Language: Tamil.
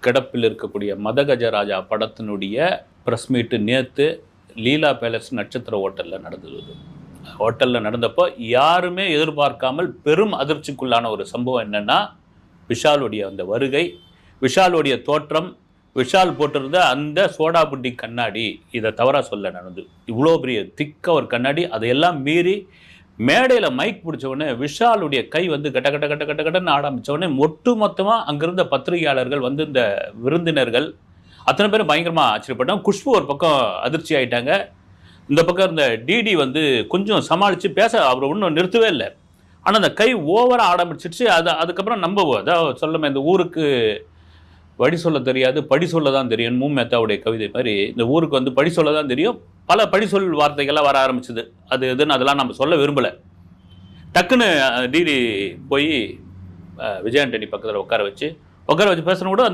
கிடப்பில் இருக்கக்கூடிய மதகஜராஜா படத்தினுடைய ப்ரெஸ் மீட்டு நேற்று லீலா பேலஸ் நட்சத்திர ஹோட்டலில் நடந்தது. ஹோட்டலில் நடந்தப்போ யாருமே எதிர்பார்க்காமல் பெரும் அதிர்ச்சிக்குள்ளான ஒரு சம்பவம் என்னென்னா, விஷாலுடைய அந்த வருகை, விஷாலுடைய தோற்றம், விஷால் போட்டிருந்த அந்த சோடா புட்டி கண்ணாடி, இதை தவறாக சொல்ல நடந்து இவ்வளோ பெரிய திக்க ஒரு கண்ணாடி, அதையெல்லாம் மீறி மேடையில் மைக் பிடிச்சவுடனே விஷாலுடைய கை வந்து கட்ட கட்ட கட்ட கட்ட கட்டன்னு ஆரம்பித்தவுடனே ஒட்டு மொத்தமாக அங்கிருந்த பத்திரிகையாளர்கள் வந்து இந்த விருந்தினர்கள் அத்தனை பேரும் பயங்கரமாக ஆச்சரியப்பட்டாங்க. குஷ்பு ஒரு பக்கம் அதிர்ச்சி ஆகிட்டாங்க. இந்த பக்கம் இருந்த டிடி வந்து கொஞ்சம் சமாளித்து பேச அவர் ஒன்றும் நிறுத்தவே இல்லை. ஆனால் அந்த கை ஓவராக ஆரம்பிச்சிடுச்சு. அதுக்கப்புறம் அதான் சொல்லுமே, இந்த ஊருக்கு வழி சொல்ல தெரியாது, படி சொல்ல தான் தெரியும். மேத்தாவுடைய கவிதை மாதிரி இந்த ஊருக்கு வந்து படி சொல்ல தான் தெரியும். பல படிசொல் வார்த்தைகள்லாம் வர ஆரம்பிச்சுது. அது எதுன்னு அதெல்லாம் நம்ம சொல்ல விரும்பலை. டக்குன்னு டிடி போய் விஜய் ஆண்டனி பக்கத்தில் உட்கார வச்சு பேசணும் கூட